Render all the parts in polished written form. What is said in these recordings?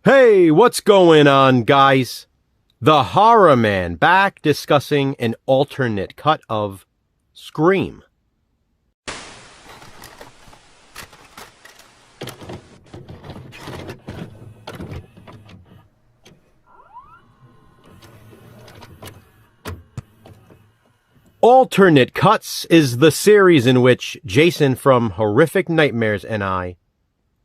Hey, what's going on, guys? The Horror Man back discussing an alternate cut of Scream. Alternate Cuts is the series in which Jason from Horrific Nightmares and I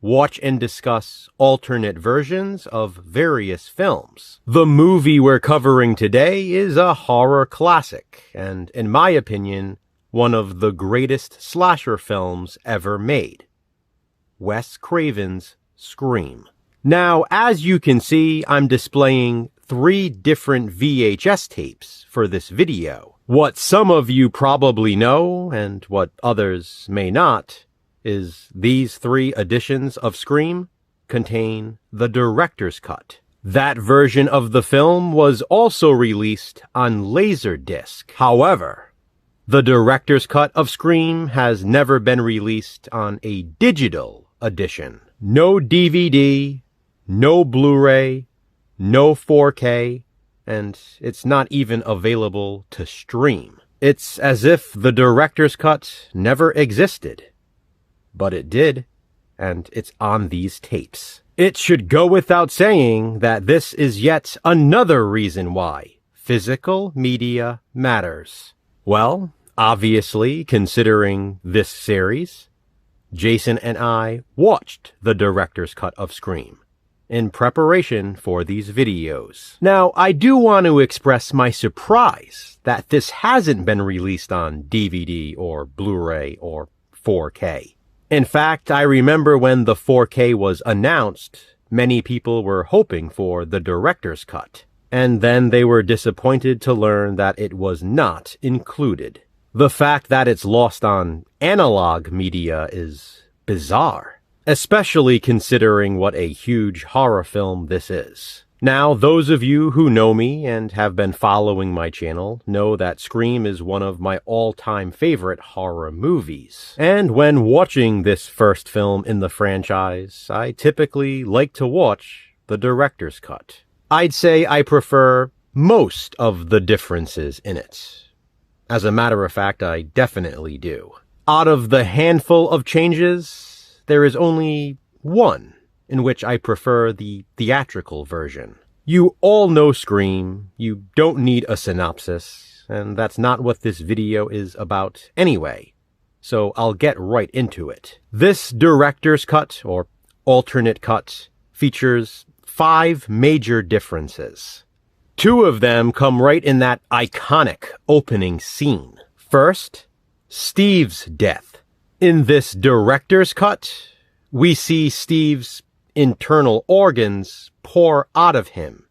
watch and discuss alternate versions of various films. The movie we're covering today is a horror classic, and in my opinion, one of the greatest slasher films ever made. Wes Craven's Scream. Now, as you can see, I'm displaying 3 different VHS tapes for this video. What some of you probably know, and what others may not, is these 3 editions of Scream contain the director's cut. That version of the film was also released on Laserdisc. However, the director's cut of Scream has never been released on a digital edition. No DVD, no Blu-ray, no 4K, and it's not even available to stream. It's as if the director's cut never existed. But it did, and it's on these tapes. It should go without saying that this is yet another reason why physical media matters. Well, obviously, considering this series, Jason and I watched the director's cut of Scream in preparation for these videos. Now, I do want to express my surprise that this hasn't been released on DVD or Blu-ray or 4K. In fact, I remember when the 4K was announced, many people were hoping for the director's cut, and then they were disappointed to learn that it was not included. The fact that it's lost on analog media is bizarre, especially considering what a huge horror film this is. Now, those of you who know me and have been following my channel know that Scream is one of my all-time favorite horror movies. And when watching this first film in the franchise, I typically like to watch the director's cut. I'd say I prefer most of the differences in it. As a matter of fact, I definitely do. Out of the handful of changes, there is only one in which I prefer the theatrical version. You all know Scream, you don't need a synopsis, and that's not what this video is about anyway, so I'll get right into it. This director's cut, or alternate cut, features 5 major differences. 2 of them come right in that iconic opening scene. First, Steve's death. In this director's cut, we see Steve's internal organs pour out of him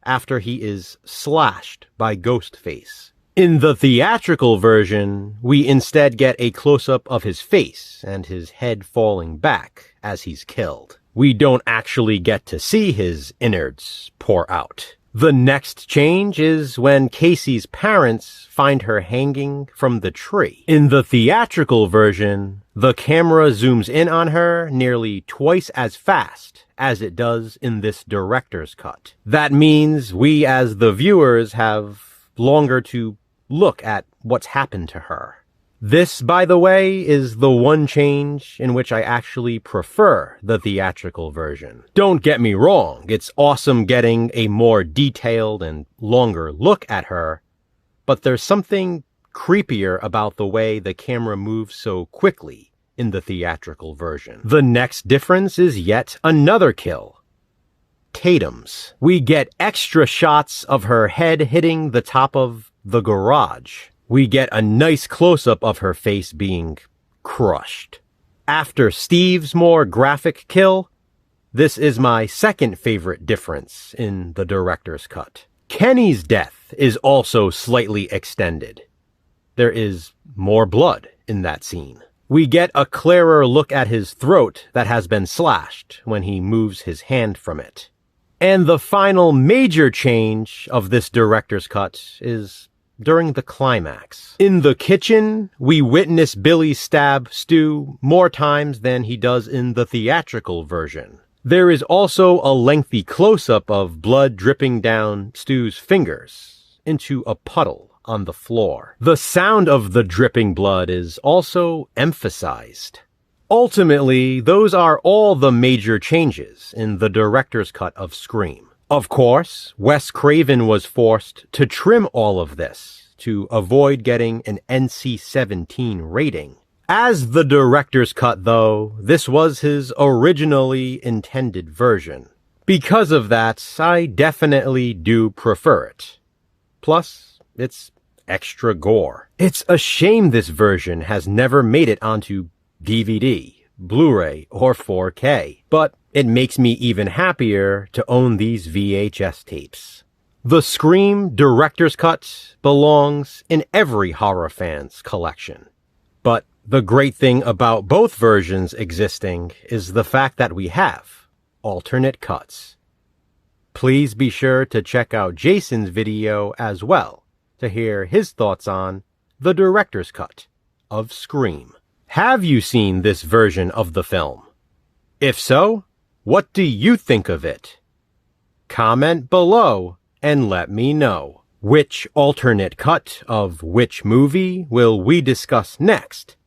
after he is slashed by Ghostface. In the theatrical version, we instead get a close-up of his face and his head falling back as he's killed. We don't actually get to see his innards pour out. The next change is when Casey's parents find her hanging from the tree. In the theatrical version, the camera zooms in on her nearly twice as fast as it does in this director's cut. That means we as the viewers have longer to look at what's happened to her. This, by the way, is the one change in which I actually prefer the theatrical version. Don't get me wrong, it's awesome getting a more detailed and longer look at her, but there's something creepier about the way the camera moves so quickly in the theatrical version. The next difference is yet another kill. Tatum's. We get extra shots of her head hitting the top of the garage. We get a nice close-up of her face being crushed. After Steve's more graphic kill, this is my second favorite difference in the director's cut. Kenny's death is also slightly extended. There is more blood in that scene. We get a clearer look at his throat that has been slashed when he moves his hand from it. And the final major change of this director's cut is during the climax. In the kitchen, we witness Billy stab Stu more times than he does in the theatrical version. There is also a lengthy close-up of blood dripping down Stu's fingers into a puddle on the floor. The sound of the dripping blood is also emphasized. Ultimately, those are all the major changes in the director's cut of Scream. Of course, Wes Craven was forced to trim all of this to avoid getting an NC-17 rating. As the director's cut, though, this was his originally intended version. Because of that, I definitely do prefer it. Plus, it's extra gore. It's a shame this version has never made it onto DVD, Blu-ray, or 4K, but it makes me even happier to own these VHS tapes. The Scream director's cut belongs in every horror fan's collection. But the great thing about both versions existing is the fact that we have alternate cuts. Please be sure to check out Jason's video as well to hear his thoughts on the director's cut of Scream. Have you seen this version of the film? If so, what do you think of it? Comment below and let me know. Which alternate cut of which movie will we discuss next?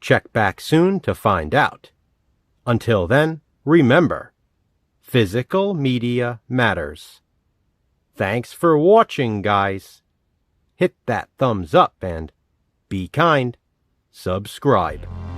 Check back soon to find out. Until then, remember, physical media matters. Thanks for watching, guys. Hit that thumbs up and be kind. Subscribe.